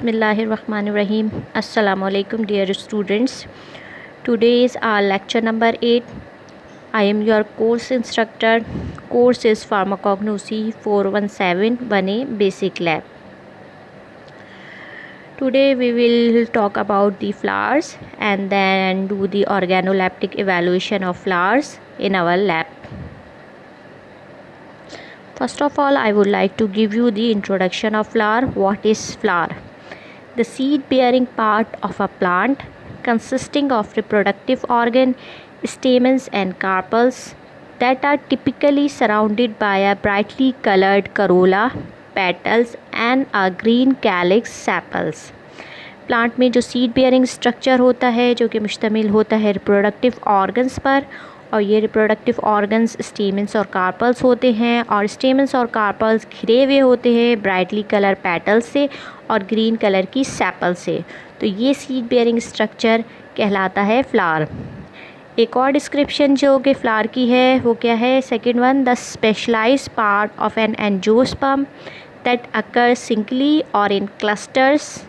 Bismillahirrahmanirrahim. Assalamu alaikum dear students. Today is our lecture number 8. I am your course instructor. Course is Pharmacognosy 417 1A Basic Lab. Today we will talk about the flowers and then do the organoleptic evaluation of flowers in our lab. First of all, I would like to give you the introduction of flower. What is flower? The seed bearing part of a plant consisting of reproductive organ, stamens and carpels that are typically surrounded by a brightly colored corolla, petals and a green calyx sepals. Plant में जो seed bearing structure होता है जो कि मुश्तमिल होता है reproductive organs पर, और ये रिप्रोडक्टिव ऑर्गन्स स्टेमन्स और कार्पल्स होते हैं, और स्टेमन्स और कार्पल्स घिरे हुए होते हैं ब्राइटली कलर पेटल्स से और ग्रीन कलर की सेपल से। तो ये सीड बेयरिंग स्ट्रक्चर कहलाता है फ्लावर। एक और डिस्क्रिप्शन जो कि फ्लावर की है वो क्या है? Second one, the specialized part of an angiosperm that occur singly और in clusters,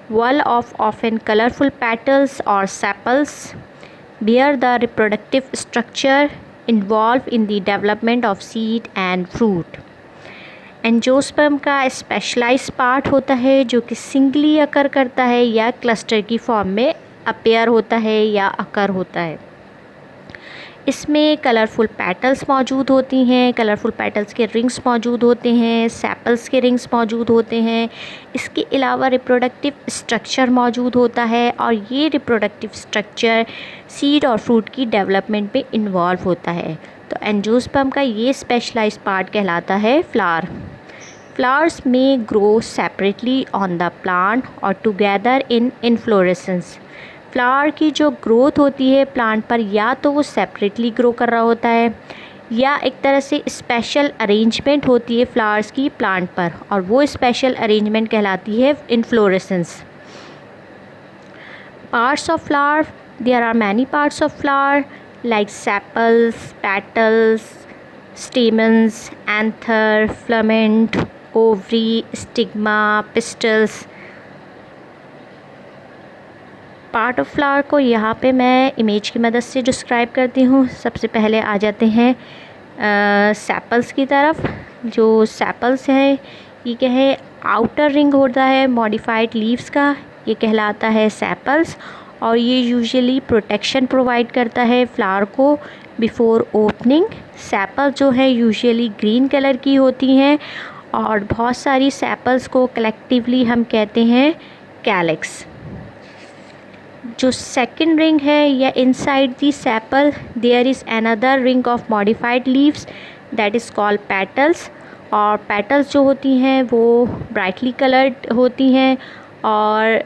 whorl of often colorful petals or sepals bear the reproductive structure involved in the development of seed and fruit. Angiosperm का specialised part होता है जो कि singly अकर करता है या cluster की फॉर्म में अपेयर होता है या अकर होता है। इसमें कलरफुल पेटल्स मौजूद होती हैं, कलरफुल पेटल्स के रिंग्स मौजूद होते हैं, सेपल्स के रिंग्स मौजूद होते हैं। इसके अलावा रिप्रोडक्टिव स्ट्रक्चर मौजूद होता है और ये रिप्रोडक्टिव स्ट्रक्चर सीड और फ्रूट की डेवलपमेंट में इन्वॉल्व होता है। तो एंजियोस्पर्म का ये स्पेशलाइज्ड पार्ट कहलाता है फ्लावर। फ्लावर्स में grow separately on the plant और टुगेदर इन इनफ्लोरेसेंस। फ्लावर की जो ग्रोथ होती है प्लांट पर, या तो वो सेपरेटली ग्रो कर रहा होता है या एक तरह से स्पेशल अरेंजमेंट होती है फ्लावर्स की प्लांट पर, और वो स्पेशल अरेंजमेंट कहलाती है inflorescence. Parts of flower, there are many parts of flower like sepals, petals, stamens, anther, filament, ovary, stigma, pistils. Part of flower को यहाँ पे मैं इमेज की मदद से डिस्क्राइब करती हूँ। सबसे पहले आ जाते हैं सेपल्स की तरफ। जो सेपल्स है ये क्या है? आउटर रिंग होता है मॉडिफाइड लीव्स का, ये कहलाता है सेपल्स, और ये यूजुअली प्रोटेक्शन प्रोवाइड करता है फ्लावर को बिफोर ओपनिंग। सेपल जो है यूजुअली ग्रीन कलर की होती हैं और बहुत सारी सेपल्स को कलेक्टिवली हम कहते हैं कैलिक्स। जो सेकेंड रिंग है या inside the sepal there is another ring of modified leaves that is called petals. और पेटल्स जो होती हैं वो ब्राइटली कलर्ड होती हैं और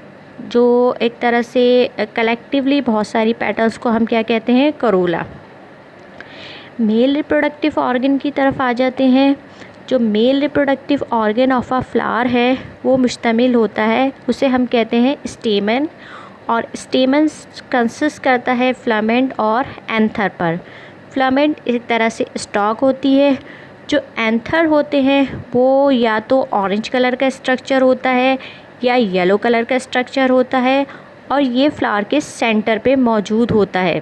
जो एक तरह से कलेक्टिवली बहुत सारी पेटल्स को हम क्या कहते हैं? करोला। मेल रिप्रोडक्टिव ऑर्गन की तरफ आ जाते हैं। जो male reproductive organ of a flower है वो मुश्तमिल होता है, उसे हम कहते हैं स्टेमन, और स्टेमन्स कंसिस्ट करता है फिलामेंट और एंथर पर। फिलामेंट एक तरह से स्टॉक होती है। जो एंथर होते हैं वो या तो ऑरेंज कलर का स्ट्रक्चर होता है या येलो कलर का स्ट्रक्चर होता है, और ये फ्लावर के सेंटर पे मौजूद होता है।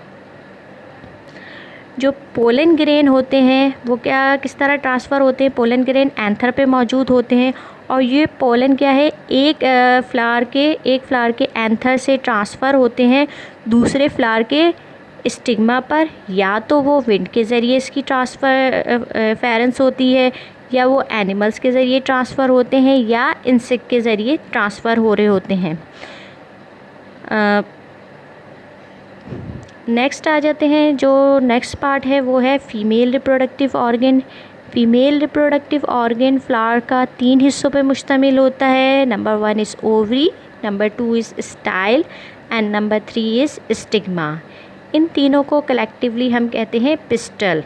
जो पोलन ग्रेन होते हैं वो क्या किस तरह ट्रांसफ़र होते हैं? पोलन ग्रेन एंथर पे मौजूद होते हैं, और ये पोलन क्या है? एक फ्लावर के एंथर से ट्रांसफ़र होते हैं दूसरे फ्लावर के स्टिग्मा पर। या तो वो विंड के ज़रिए इसकी ट्रांसफ़रेंस होती है, या वो एनिमल्स के ज़रिए ट्रांसफ़र होते हैं, या इंसेक्ट के ज़रिए ट्रांसफ़र हो रहे होते हैं। नेक्स्ट आ जाते हैं। जो नेक्स्ट पार्ट है वो है female reproductive organ. Female reproductive organ flower का 3 हिस्सों पे मुश्तमिल होता है। Number 1 is ovary, number 2 is style and number 3 is stigma. इन तीनों को कलेक्टिवली हम कहते हैं पिस्टल।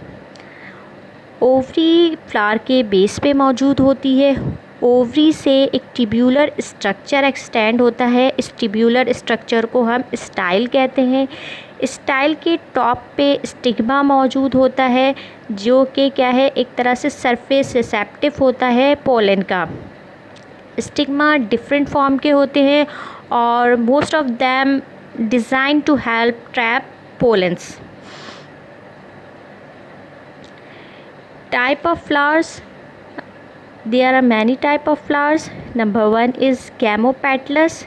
ओवरी फ्लावर के बेस पे मौजूद होती है। ओवरी से एक ट्यूब्यूलर स्ट्रक्चर एक्सटेंड होता है। इस ट्यूब्यूलर स्ट्रक्चर को हम स्टाइल कहते हैं। स्टाइल के टॉप पे स्टिग्मा मौजूद होता है जो कि क्या है? एक तरह से सरफेस रिसेप्टिव होता है पोलन का। स्टिग्मा डिफरेंट फॉर्म के होते हैं और most of them design to help trap pollens. Type of flowers. There are many type of flowers. Number one is gamopetalous.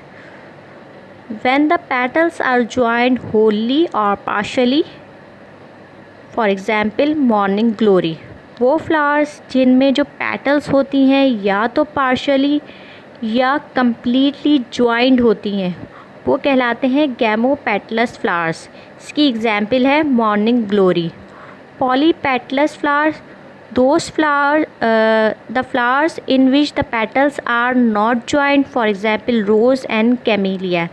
When the petals are joined wholly or partially, for example morning glory. वो flowers जिनमें जो petals होती हैं या तो partially या completely joint होती हैं वो कहलाते हैं गैमोपेटलस फ्लावर्स. इसकी एग्जाम्पल है morning glory. Polypetalous flowers, those the flowers in which the petals are not joined, for example rose and camellia.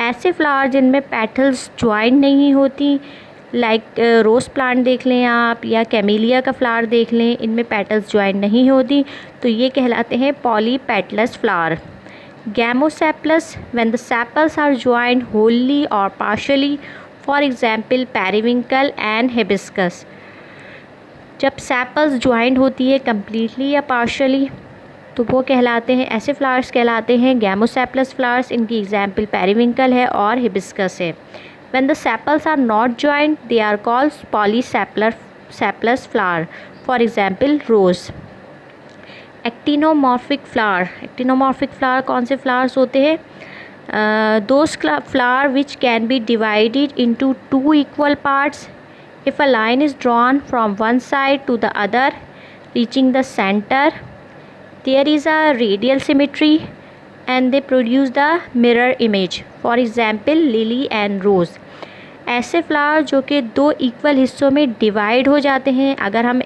ऐसे फ्लावर जिनमें पेटल्स ज्वाइंट नहीं होती, लाइक रोज़ प्लांट देख लें आप या कैमेलिया का फ्लावर देख लें, इनमें पेटल्स ज्वाइंट नहीं होती, तो ये कहलाते हैं polypetalous flower. Gamosepalous, when the sepals are joint wholly और partially, for example periwinkle and hibiscus. जब सेपल्स ज्वाइंट होती है कम्प्लीटली या पार्शली तो वो कहलाते हैं, ऐसे फ्लावर्स कहलाते हैं गैमोसेपलस फ्लावर्स. इनकी एग्जाम्पल पेरिविंकल है और हिबिस्कस है. When the sepals are not joint they are called polysepalous flower, for example rose. Actinomorphic flower. Actinomorphic flower कौन से फ्लावर्स होते हैं? Those flower which can be divided into 2 equal parts. If a line is drawn from one side to the other, reaching the center, there is a radial symmetry and they produce the mirror image. For example, lily and rose. ऐसे flower जो कि 2 equal हिस्सों में divide हो जाते हैं, अगर हम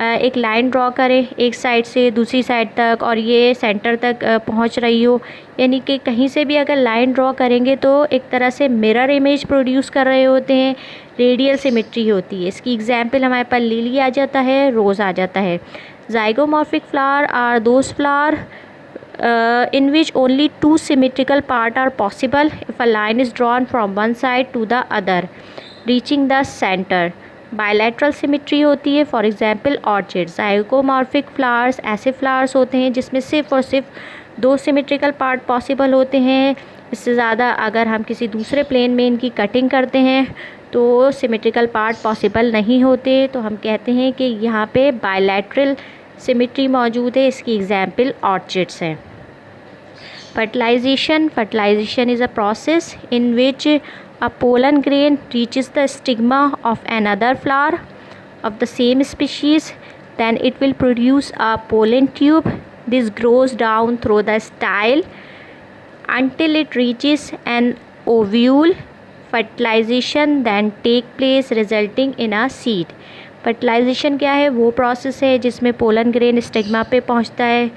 एक लाइन ड्रॉ करें एक साइड से दूसरी साइड तक और ये सेंटर तक पहुंच रही हो, यानी कि कहीं से भी अगर लाइन ड्रॉ करेंगे तो एक तरह से मिरर इमेज प्रोड्यूस कर रहे होते हैं, रेडियल सिमेट्री होती है. इसकी एग्जांपल हमारे पास लिली आ जाता है, रोज़ आ जाता है. Zygomorphic flower are those flower in which only 2 symmetrical parts are possible if a line is drawn from one side to the other, reaching the center. Bilateral symmetry होती है, फॉर एग्जांपल ऑर्चिड. ज़ाइगोमॉर्फिक फ्लावर्स ऐसे flowers होते हैं जिसमें सिर्फ और सिर्फ 2 symmetrical part possible होते हैं. इससे ज़्यादा अगर हम किसी दूसरे प्लेन में इनकी कटिंग करते हैं तो सिमेट्रिकल पार्ट पॉसिबल नहीं होते, तो हम कहते हैं कि यहाँ पे बायलैटरल सिमेट्री मौजूद है. इसकी एग्जाम्पल ऑर्चिड्स हैं. Fertilization. Fertilization is a process in which a pollen grain reaches the stigma of another flower of the same species. Then it will produce a pollen tube. This grows down through the style until it reaches an ovule. Fertilization then take place resulting in a seed. Fertilization क्या है? वो process है जिसमें pollen grain stigma पे पहुंचता है,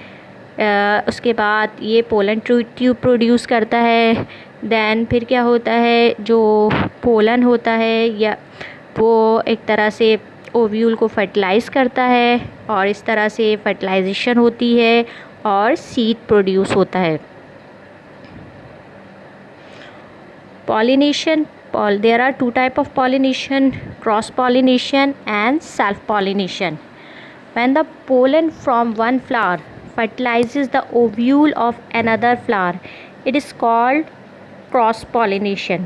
उसके बाद ये पोलन ट्यूब प्रोड्यूस करता है. देन फिर क्या होता है, जो पोलन होता है या वो एक तरह से ओव्यूल को फर्टिलाइज़ करता है और इस तरह से फर्टिलाइजेशन होती है और सीड प्रोड्यूस होता है. Pollination. There are 2 types of pollination, cross pollination and self pollination. When the pollen from one flower fertilizes the ovule of another flower, it is called cross pollination.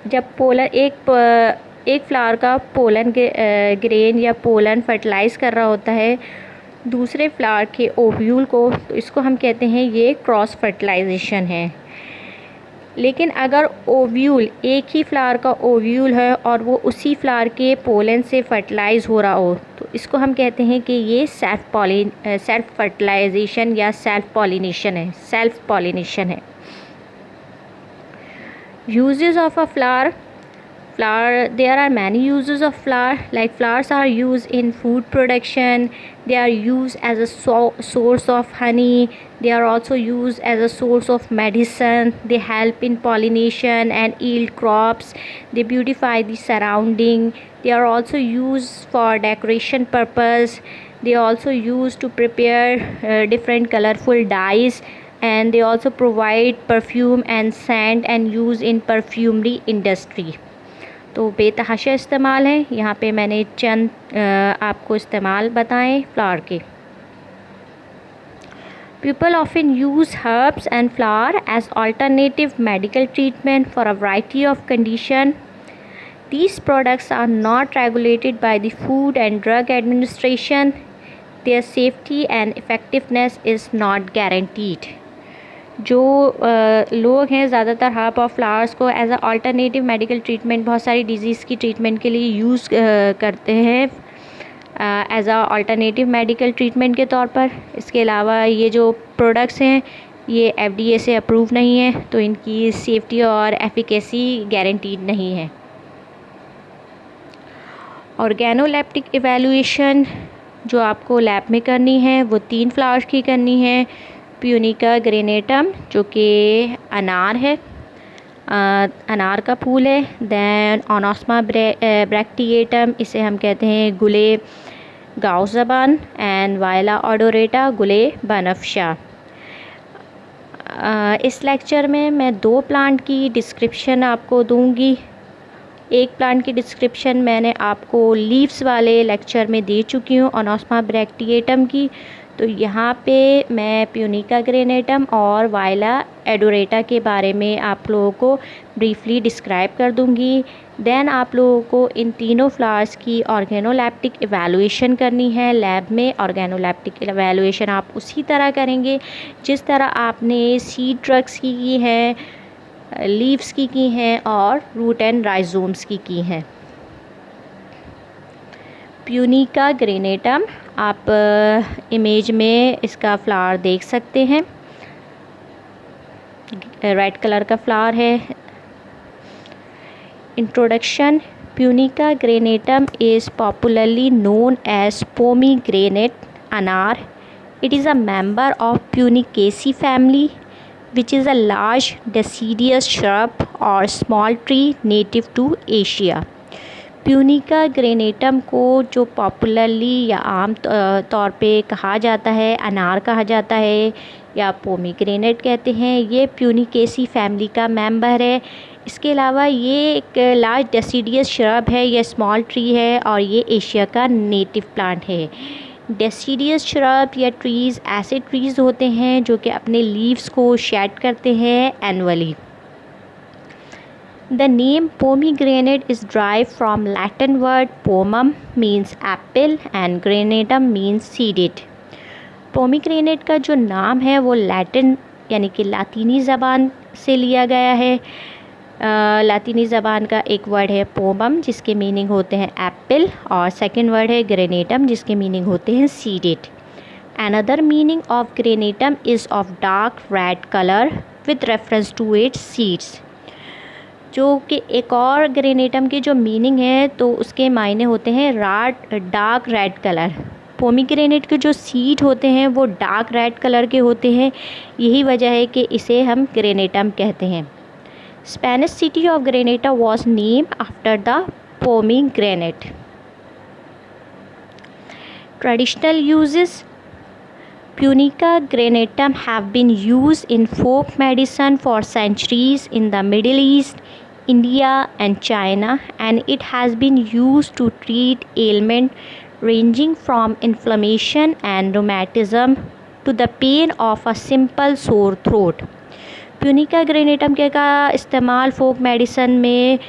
जब pollen एक flower का pollen grain या pollen fertilise कर रहा होता है दूसरे flower के ओव्यूल को, तो इसको हम कहते हैं ये क्रॉस फर्टिलाइजेशन है. लेकिन अगर ओव्यूल एक ही फ्लावर का ओव्यूल है और वो उसी फ्लावर के पोलन से फर्टिलाइज़ हो रहा हो तो इसको हम कहते हैं कि ये सेल्फ फर्टिलाइजेशन या सेल्फ पॉलिनेशन है. Uses of a flower. There are many uses of flower. Like flowers are used in food production. They are used as a source of honey. They are also used as a source of medicine. They help in pollination and yield crops. They beautify the surrounding. They are also used for decoration purpose. They also used to prepare different colorful dyes. And they also provide perfume and scent and use in perfumery industry. तो बेतहाशा इस्तेमाल है. यहाँ पे मैंने चंद आपको इस्तेमाल बताएं फ्लावर के. People often use herbs and flower as alternative medical treatment for a variety of conditions. These products are not regulated by the Food and Drug Administration. Their safety and effectiveness is not guaranteed. जो लोग हैं ज़्यादातर herb और flowers को as a alternative medical treatment बहुत सारी disease की treatment के लिए यूज़ करते हैं as a alternative medical treatment के तौर पर। इसके अलावा ये जो प्रोडक्ट्स हैं ये FDA से अप्रूव नहीं है, तो इनकी सेफ्टी और एफिकेसी गारंटीड नहीं है। ऑर्गेनोलेप्टिक इवैल्यूएशन जो आपको लैब में करनी है वो 3 फ्लावर्स की करनी है। प्यूनिका ग्रेनेटम जो कि अनार है, अनार का फूल है। दैन ओनोस्मा ब्रैक्टिएटम, इसे हम कहते हैं गुले गाउज़बान। एंड वायला ओडोरेटा, गुले बनफशा। इस लेक्चर में मैं 2 प्लांट की डिस्क्रिप्शन आपको दूंगी। एक प्लांट की डिस्क्रिप्शन मैंने आपको लीव्स वाले लेक्चर में दे चुकी हूँ ओनोस्मा ब्रैक्टिएटम की। तो यहाँ पे मैं प्यूनिका ग्रेनेटम और वायला एडोरेटा के बारे में आप लोगों को ब्रीफली डिस्क्राइब कर दूँगी। देन आप लोगों को इन तीनों फ्लावर्स की ऑर्गेनोलेप्टिक इवैल्यूएशन करनी है लैब में। ऑर्गेनोलेप्टिक इवैल्यूएशन आप उसी तरह करेंगे जिस तरह आपने सीड ड्रग्स की है, लीव्स की हैं और रूट एंड राइजोम्स की हैं। प्यूनिका ग्रेनेटम, आप इमेज में इसका फ्लावर देख सकते हैं, रेड कलर का फ्लावर है। Introduction. Punica granatum is popularly known as pomegranate अनार। It is a member of Punicaceae family which is a large deciduous shrub or small tree native to Asia। Punica granatum को जो popularly या आम तौर पे कहा जाता है अनार कहा जाता है या पोमीग्रेनेट कहते हैं, ये प्यूनिकेसी फैमिली का मेंबर है। इसके अलावा ये एक लार्ज डेसिडियस श्रब है, ये स्मॉल ट्री है और ये एशिया का नेटिव प्लांट है। डेसिडियस श्रब या ट्रीज़ ऐसे ट्रीज़ होते हैं जो कि अपने लीव्स को शेड करते हैं annually. The name pomegranate is drive from Latin word pomum means apple and granatum means seeded. Pomegranate का जो नाम है वो लैटिन यानी कि लातीनी ज़बान से लिया गया है। लातीनी ज़बान का एक वर्ड है पोमम जिसके मीनिंग होते हैं एप्पल और सेकंड वर्ड है ग्रेनेटम जिसके मीनिंग होते हैं seeded. Another meaning of granatum is of dark red colour with reference to its seeds. जो कि एक और ग्रेनेटम की जो मीनिंग है तो उसके मायने होते हैं डार्क रेड कलर। पोमीग्रेनेट के जो सीड होते हैं वो डार्क रेड कलर के होते हैं, यही वजह है कि इसे हम ग्रेनेटम कहते हैं। Spanish city of Granada was named after the pomegranate. Traditional uses. Punica granatum have been used in folk medicine for centuries in the Middle East, India and China, and it has been used to treat ailments ranging from inflammation and rheumatism to the pain of a simple sore throat। Punica granatum के का इस्तेमाल फोक medicine में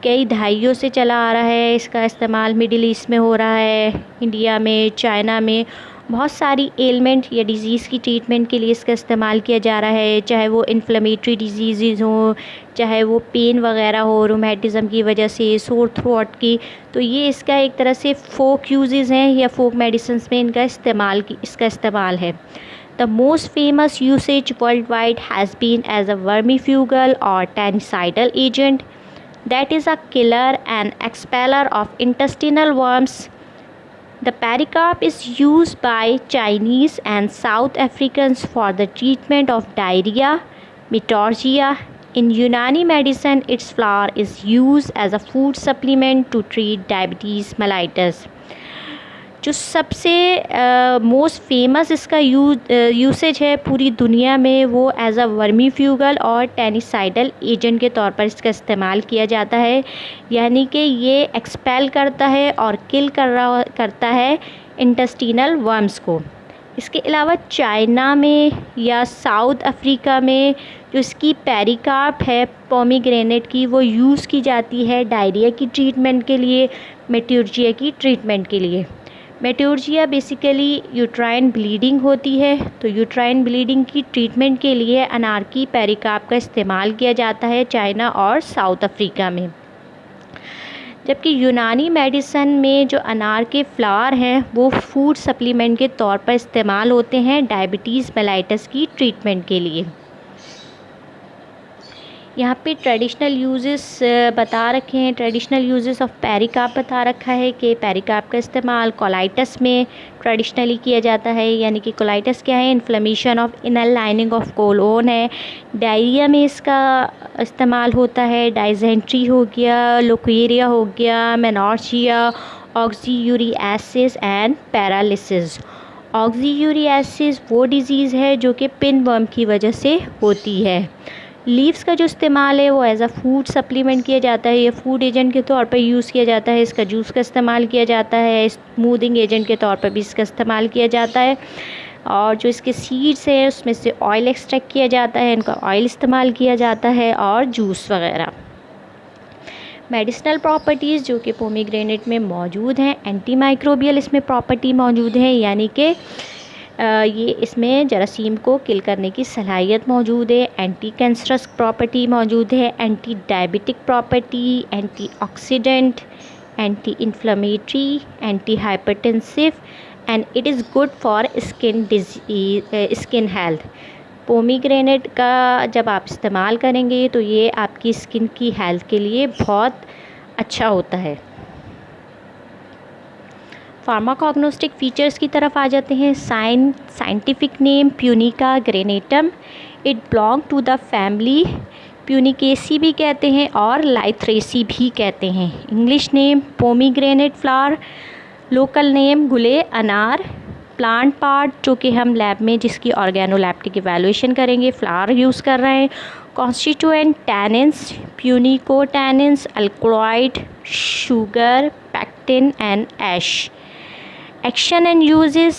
कई दहाइयों से चला आ रहा है। इसका इस्तेमाल मिडिल ईस्ट में हो रहा है, इंडिया में, चाइना में बहुत सारी एलमेंट या डिज़ीज़ की ट्रीटमेंट के लिए इसका इस्तेमाल किया जा रहा है, चाहे वो इन्फ्लेमेटरी डिजीज़ हो, चाहे वो पेन वगैरह हो रूमेटिज़म की वजह से, सोर थ्रोट की। तो ये इसका एक तरह से फोक यूजेस हैं या फोक मेडिसिन में इसका इस्तेमाल है। The most famous usage worldwide has been as a vermifugal or tanicidal agent, that is a killer and expeller of intestinal worms. The pericarp is used by Chinese and South Africans for the treatment of diarrhea, metorrhagia. In Unani medicine, its flower is used as a food supplement to treat diabetes mellitus। जो सबसे most famous इसका usage है पूरी दुनिया में वो as a वर्मीफ्यूगल और टेनिसाइडल agent के तौर पर इसका इस्तेमाल किया जाता है, यानी कि ये एक्सपेल करता है और किल करता है इंटेस्टिनल वर्म्स को। इसके अलावा चाइना में या साउथ अफ्रीका में जो इसकी पेरिकार्प है पोमीग्रेनेट की, वो यूज़ की जाती है डायरिया की ट्रीटमेंट के लिए, मेट्यूर्जिया की ट्रीटमेंट के लिए। मेट्यूर्जिया बेसिकली यूट्राइन ब्लीडिंग होती है, तो यूट्राइन ब्लीडिंग की ट्रीटमेंट के लिए अनार की पेरिकार्प का इस्तेमाल किया जाता है चाइना और साउथ अफ्रीका में। जबकि यूनानी मेडिसन में जो अनार के फ्लावर हैं वो फूड सप्लीमेंट के तौर पर इस्तेमाल होते हैं डायबिटीज़ मेलाइटस की ट्रीटमेंट के लिए। यहाँ पे ट्रेडिशनल यूजेस बता रखे हैं, ट्रेडिशनल यूजेस ऑफ पेरिकार्प बता रखा है कि पेरिकार्प का इस्तेमाल कोलाइटिस में ट्रेडिशनली किया जाता है। यानी कि कोलाइटिस क्या है? Inflammation of inner lining of colon है। डायरिया में इसका इस्तेमाल होता है। डाइजेंट्री हो गया, लोकेरिया हो गया, मेनोर्जिया, ऑक्सीयूरियासिस एंड पैरालिसिस। ऑक्सीयूरियासिस वो डिज़ीज़ है जो कि पिनवर्म की वजह से होती है। लीव्स का जो इस्तेमाल है वो एज अ फूड सप्लीमेंट किया जाता है, ये फूड एजेंट के तौर पर यूज़ किया जाता है। इसका जूस का इस्तेमाल किया जाता है, स्मूदिंग एजेंट के तौर पर भी इसका इस्तेमाल किया जाता है। और जो इसके सीड्स हैं उसमें से ऑयल एक्सट्रैक्ट किया जाता है, इनका ऑयल इस्तेमाल किया जाता है और जूस वगैरह। मेडिसिनल प्रॉपर्टीज़ जो कि पोमीग्रेनेट में मौजूद हैं, एंटी माइक्रोबियल इसमें प्रॉपर्टी मौजूद है, यानी कि ये इसमें जरासीम को किल करने की सलाहियत मौजूद है। एंटी कैंसरस प्रॉपर्टी मौजूद है, anti diabetic property, anti oxidant, anti inflammatory, anti hypertensive and it is good for skin health. Pomegranate का जब आप इस्तेमाल करेंगे तो ये आपकी स्किन की हेल्थ के लिए बहुत अच्छा होता है। फार्माकोग्नोस्टिक फीचर्स की तरफ आ जाते हैं। Scientific name Punica granatum, it belong to the family Punicaceae भी कहते हैं और लाइथ्रेसी भी कहते हैं। English name pomegranate flower, local name गुले अनार। प्लांट पार्ट जो कि हम लैब में जिसकी ऑर्गेनोलैप्टिक इवैल्यूएशन करेंगे फ्लावर यूज़ कर रहे हैं। Constituent tannins, punicotannins, alkaloid, sugar, pectin and ash. Action and uses: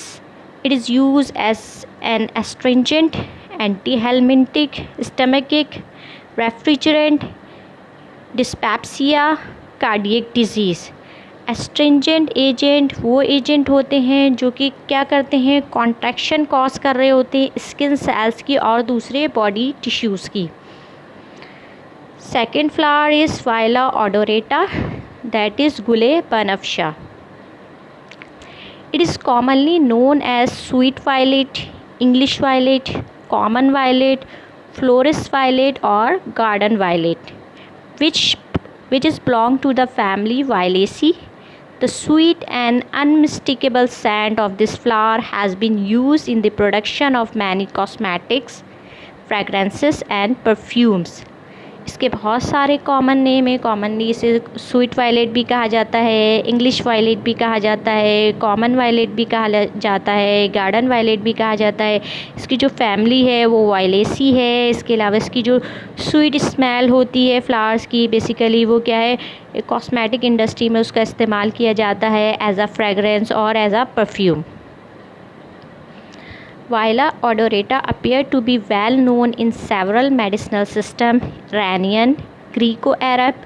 it is used as an astringent, antihelmintic, stomachic, refrigerant, dyspepsia, cardiac disease। Astringent agent वो एजेंट होते हैं जो कि क्या करते हैं? कॉन्ट्रैक्शन कॉज कर रहे होते हैं स्किन सेल्स की और दूसरे बॉडी टिश्यूज़ की। Second flower is Viola odorata, that is गुले बनफशा। It is commonly known as sweet violet, English violet, common violet, florist violet or garden violet, which is belong to the family Violaceae. The sweet and unmistakable scent of this flower has been used in the production of many cosmetics, fragrances and perfumes. इसके बहुत सारे common name है। Commonly इसे sweet violet भी कहा जाता है, English violet भी कहा जाता है, कॉमन वायलेट भी कहा जाता है, गार्डन वायलेट भी कहा जाता है। इसकी जो फैमिली है वो वायलेसी है। इसके अलावा इसकी जो स्वीट स्मेल होती है फ्लावर्स की, बेसिकली वो क्या है? कॉस्मेटिक इंडस्ट्री में उसका इस्तेमाल किया जाता है एज अ फ्रेगरेंस और as a perfume. Viola odorata appear to be well known in several medicinal systems: Iranian, Greco-Arab,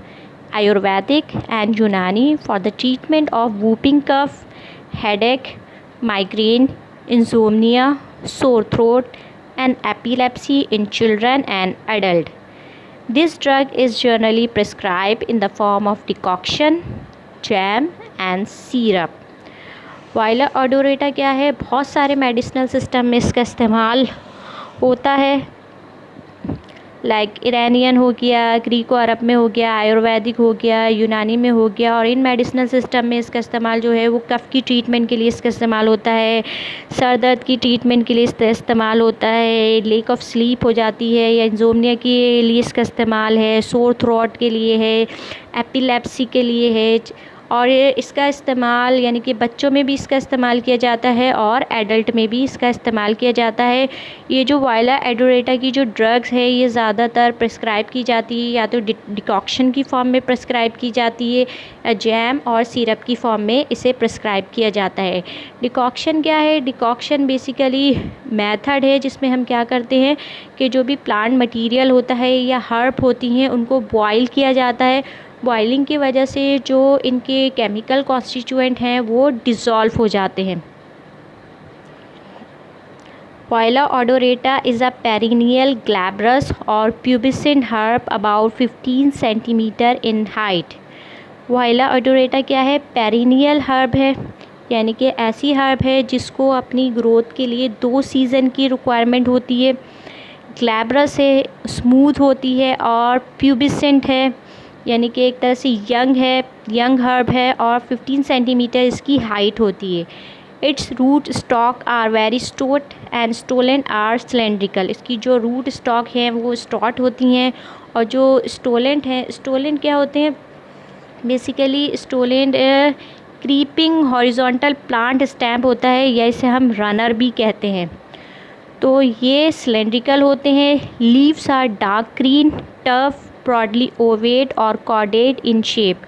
Ayurvedic and Unani for the treatment of whooping cough, headache, migraine, insomnia, sore throat and epilepsy in children and adults. This drug is generally prescribed in the form of decoction, jam and syrup. Viola odorata क्या है? बहुत सारे medicinal system में इसका इस्तेमाल होता है, like Iranian हो गया, ग्रीको अरब में हो गया, आयुर्वेदिक हो गया, यूनानी में हो गया। और इन मेडिसिनल सिस्टम में इसका इस्तेमाल जो है वो कफ़ की ट्रीटमेंट के लिए इसका इस्तेमाल होता है, सर दर्द की ट्रीटमेंट के लिए इसका इस्तेमाल होता है, लेक ऑफ स्लीप हो जाती है या इंसोम्निया के लिए इसका इस्तेमाल है, सोर थ्रोट के लिए है, एपिलेप्सी के लिए है और ये इसका इस्तेमाल यानी कि बच्चों में भी इसका इस्तेमाल किया जाता है और एडल्ट में भी इसका इस्तेमाल किया जाता है। ये जो वायला एडोरेटा की जो ड्रग्स है ये ज़्यादातर प्रिस्क्राइब की जाती है, या तो डिकॉक्शन की फॉर्म में प्रिस्क्राइब की जाती है या जैम और सिरप की फॉर्म में इसे प्रिस्क्राइब किया जाता है। डिकॉक्शन क्या है? डिकॉक्शन बेसिकली मेथड है जिसमें हम क्या करते हैं कि जो भी प्लांट मटेरियल होता है या हर्ब होती हैं उनको बॉयल किया जाता है। बॉइलिंग की वजह से जो इनके केमिकल कॉन्स्टिट्यूएंट हैं वो डिज़ोल्व हो जाते हैं। वायला ओडोरेटा इज़ अ पेरिनियल ग्लैब्रस और pubescent herb about 15 centimetre in height. Viola odorata क्या है? पेरिनियल हर्ब है, यानी कि ऐसी हर्ब है जिसको अपनी ग्रोथ के लिए 2 सीज़न की रिक्वायरमेंट होती है। ग्लैब्रस है, स्मूथ होती है, और प्यूबिसेंट है यानी कि एक तरह से यंग है, यंग हर्ब है, और 15 सेंटीमीटर इसकी हाइट होती है। Its root stock are very stout and stolon are cylindrical. इसकी जो रूट स्टॉक हैं वो स्टॉट होती हैं, और जो स्टोलेंट हैं, स्टोलेंट क्या होते हैं? Basically stolons creeping horizontal plant stem होता है, या इसे हम रनर भी कहते हैं। तो ये सिलेंड्रिकल होते हैं। Leaves are dark green, tough, broadly ovate और cordate in shape.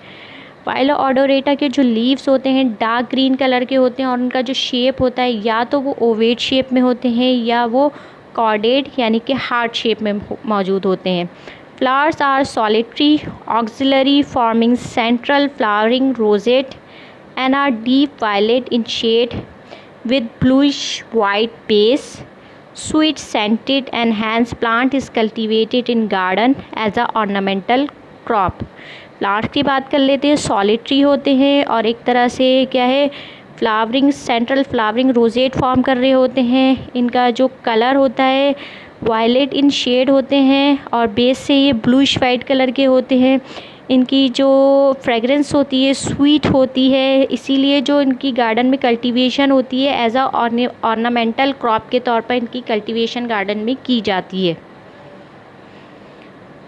Viola odorata के जो लीव्स होते हैं डार्क ग्रीन कलर के होते हैं, और उनका जो शेप होता है या तो वो ओवेट शेप में होते हैं या वो कॉर्डेट यानी कि हार्ट शेप में मौजूद होते हैं। Flowers are solitary, axillary, forming central flowering rosette and are deep violet in shade with bluish white base. Sweet scented and hence plant is cultivated in garden as a ornamental crop. Plant की बात कर लेते हैं। Solitary होते हैं और एक तरह से क्या है, flowering central flowering rosette form कर रहे होते हैं। इनका जो कलर होता है वायलेट इन शेड होते हैं, और बेस से ये ब्लूइश वाइट कलर के होते हैं। इनकी जो फ्रेगरेंस होती है स्वीट होती है, इसीलिए जो इनकी गार्डन में कल्टीवेशन होती है एज अ ऑर्नामेंटल क्रॉप के तौर पर इनकी कल्टीवेशन गार्डन में की जाती है।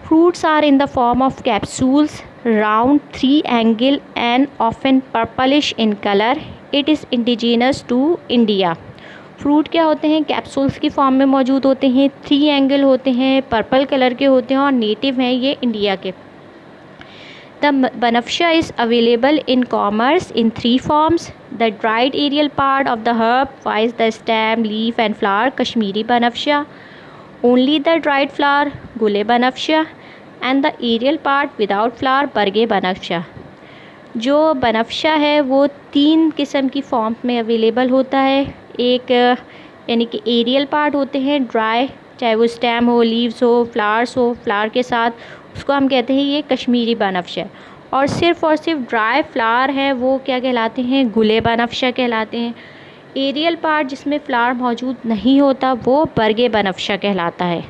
Fruits are in the form of capsules, round, 3 angle and often purplish in colour. It is indigenous to India. Fruit क्या होते हैं? कैप्सूल्स की फॉर्म में मौजूद होते हैं, 3 एंगल होते हैं, पर्पल कलर के होते हैं और नेटिव हैं ये इंडिया के। The Banafsha is available in commerce in 3 forms. The dried aerial part of the herb, viz. The stem, leaf and flower, Kashmiri Banafsha. Only the dried flower, Gule Banafsha. And the aerial part without flower, Barge Banafsha. जो बनफशा है वो 3 किस्म की form में available होता है। एक यानी कि एरियल पार्ट होते हैं ड्राई, चाहे वो स्टेम हो, लीव्स हो, फ्लावर के साथ, उसको हम कहते हैं ये कश्मीरी बनफशा। और सिर्फ ड्राई फ्लावर है वो क्या कहलाते हैं? गुले बनफशा कहलाते हैं। एरियल पार्ट जिसमें फ्लावर मौजूद नहीं होता वो बरगे बनफशा कहलाता है।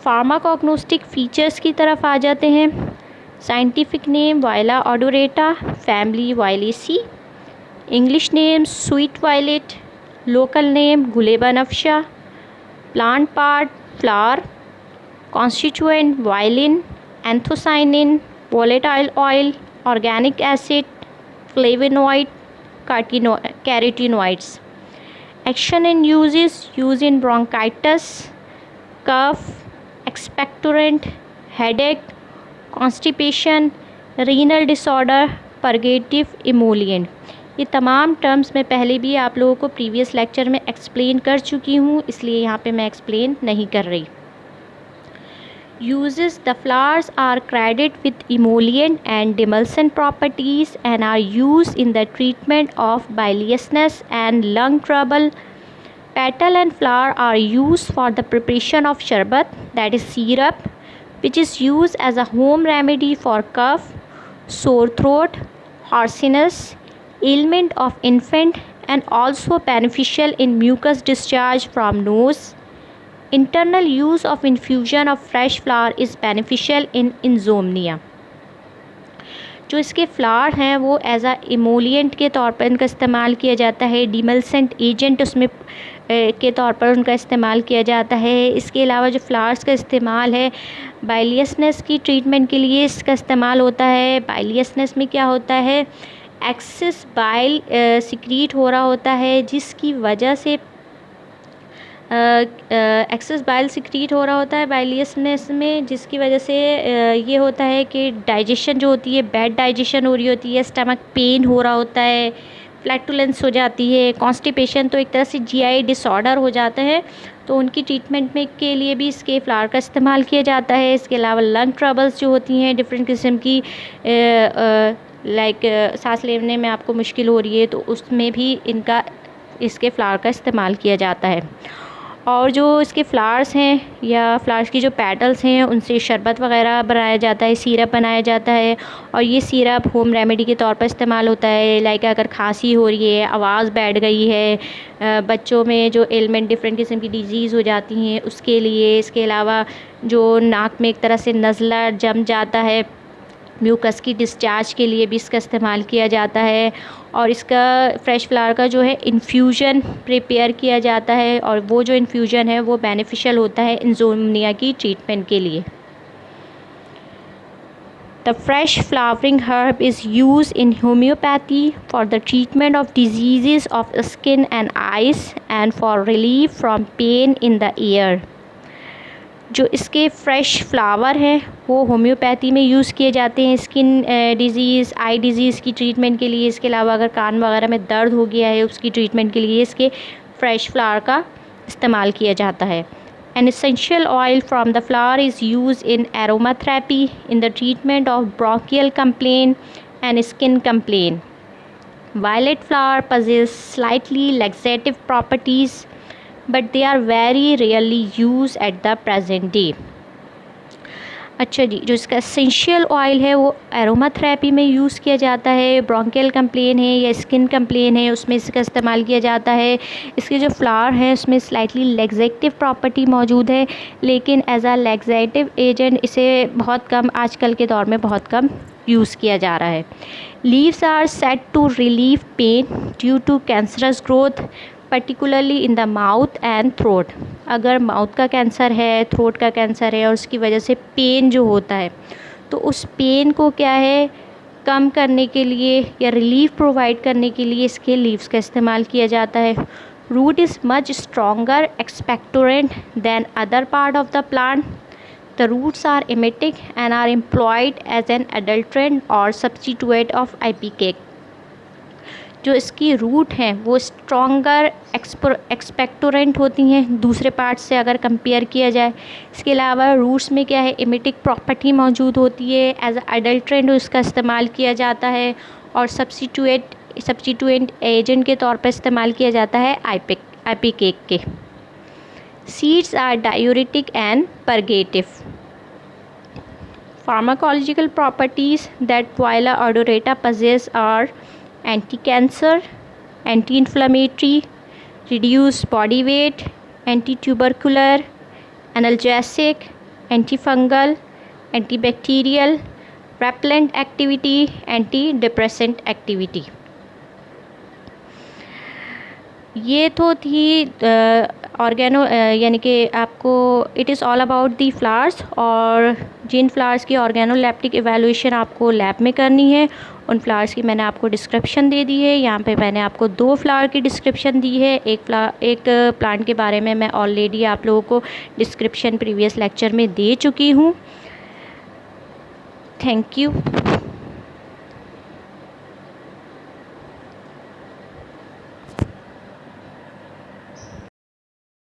फार्माकोग्नोस्टिक फीचर्स की तरफ आ जाते हैं। Scientific name Viola odorata, family Violaceae, English name sweet violet, local name गुले बनफशा, plant part flower, constituent valine, anthocyanin, volatile oil, organic acid, flavonoid, carotenoids. Action and uses: use in bronchitis, cough, expectorant, headache, constipation, renal disorder, purgative, emollient. ये तमाम terms मैं पहले भी आप लोगों को प्रीवियस लेक्चर में एक्सप्लेन कर चुकी हूँ, इसलिए यहाँ पे मैं एक्सप्लेन नहीं कर रही। Uses: the flowers are credited with emollient and demulcent properties and are used in the treatment of biliousness and lung trouble. Petal and flower are used for the preparation of sharbat, that is syrup, which is used as a home remedy for cough, sore throat, hoarseness, ailment of infant, and also beneficial in mucus discharge from nose. Internal use of infusion of fresh flower is beneficial in insomnia. जो इसके flower हैं वो as आ emollient के तौर पर इनका इस्तेमाल किया जाता है, डिमल्सेंट एजेंट उसमें के तौर पर उनका इस्तेमाल किया जाता है। इसके अलावा जो फ्लावर्स का इस्तेमाल है बाइलियसनेस की ट्रीटमेंट के लिए इसका इस्तेमाल होता है। बाइलियसनेस में क्या होता है, एक्सेस बाइल सिक्रीट हो रहा होता है, जिसकी वजह से एक्सेस बाइल सिक्रीट हो रहा होता है बाइलियसनेस में, जिसकी वजह से ये होता है कि डाइजेशन जो होती है बैड डाइजेशन हो रही होती है, स्टमक पेन हो रहा होता है, फ्लैटुलेंस हो जाती है, कॉन्स्टिपेशन, तो एक तरह से जीआई डिसऑर्डर हो जाते हैं। तो उनकी ट्रीटमेंट में के लिए भी इसके फ्लावर का इस्तेमाल किया जाता है। इसके अलावा लंग ट्रबल्स जो होती हैं डिफरेंट किस्म की, लाइक सांस लेने में आपको मुश्किल हो रही है, तो उसमें भी इसके फ्लावर का इस्तेमाल किया जाता है। और जो इसके फ्लावर्स हैं या फ्लावर्स की जो पेटल्स हैं उनसे शरबत वगैरह बनाया जाता है, सिरप बनाया जाता है। और ये सिरप होम रेमेडी के तौर पर इस्तेमाल होता है। लाइक अगर खांसी हो रही है, आवाज़ बैठ गई है, बच्चों में जो एलिमेंट डिफरेंट किस्म की डिजीज़ हो जाती हैं उसके लिए। इसके अलावा जो नाक में एक तरह से नज़ला जम जाता है, म्यूकस की डिस्चार्ज के लिए भी इसका इस्तेमाल किया जाता है। और इसका फ्रेश फ्लावर का जो है इन्फ्यूजन प्रिपेयर किया जाता है, और वो जो इन्फ्यूजन है वो बेनिफिशियल होता है इंसोम्निया की ट्रीटमेंट के लिए। The fresh flowering herb is used in homeopathy for the treatment of diseases of skin and eyes and for relief from pain in the ear. जो इसके फ़्रेश फ्लावर हैं वो होम्योपैथी में यूज़ किए जाते हैं स्किन डिज़ीज़, आई disease की treatment के लिए। इसके अलावा अगर कान वगैरह में दर्द हो गया है उसकी ट्रीटमेंट के लिए इसके फ़्रेश फ्लावर का इस्तेमाल किया जाता है। An essential oil from the flower is used in aromatherapy in the treatment of bronchial complaint and skin complaint. Violet flower possess slightly laxative properties, but they are very rarely used at the present day. अच्छा जी, जो इसका essential oil है वो aroma therapy में use किया जाता है। Bronchial complain है या स्किन कंप्लेन है उसमें इसका इस्तेमाल किया जाता है। इसके जो फ्लावर है उसमें स्लाइटली लैक्सेटिव प्रॉपर्टी मौजूद है, लेकिन एज अ लैक्सेटिव एजेंट इसे बहुत कम, आजकल के दौर में बहुत कम यूज़ किया जा रहा है। Leaves are said to relieve pain due to cancerous growth particularly in the mouth and throat. अगर माउथ का कैंसर है, थ्रोट का कैंसर है और उसकी वजह से पेन जो होता है, तो उस पेन को क्या है कम करने के लिए या रिलीफ प्रोवाइड करने के लिए इसके लीव्स का इस्तेमाल किया जाता है। Root is much stronger expectorant than other part of the plant. The roots are emetic and are employed as an adulterant or substitute of IP cake. जो इसकी रूट हैं वो स्ट्रॉन्गर एक्सपेक्टोरेंट होती हैं दूसरे पार्ट से अगर कंपेयर किया जाए। इसके अलावा रूट्स में क्या है इमिटिक प्रॉपर्टी मौजूद होती है। एज अडल्ट्रेंट उसका इस्तेमाल किया जाता है और सब्स्टिट्यूएंट एजेंट के तौर पर इस्तेमाल किया जाता है आईपी केक के। Seeds are diuretic and purgative. Pharmacological properties that Viola odorata possess are anti-cancer, anti-inflammatory, reduce body weight, anti-tubercular, analgesic, antifungal, antibacterial, repellent activity, antidepressant activity। ये तो थी ऑर्गेनो यानी कि आपको it is all about the flowers, और जिन flowers की organoleptic evaluation आपको lab में करनी है उन फ्लावर्स की मैंने आपको डिस्क्रिप्शन दे दी है। यहाँ पे मैंने आपको 2 फ्लावर की डिस्क्रिप्शन दी है। एक प्लांट के बारे में मैं ऑलरेडी आप लोगों को डिस्क्रिप्शन प्रीवियस लेक्चर में दे चुकी हूँ। Thank you.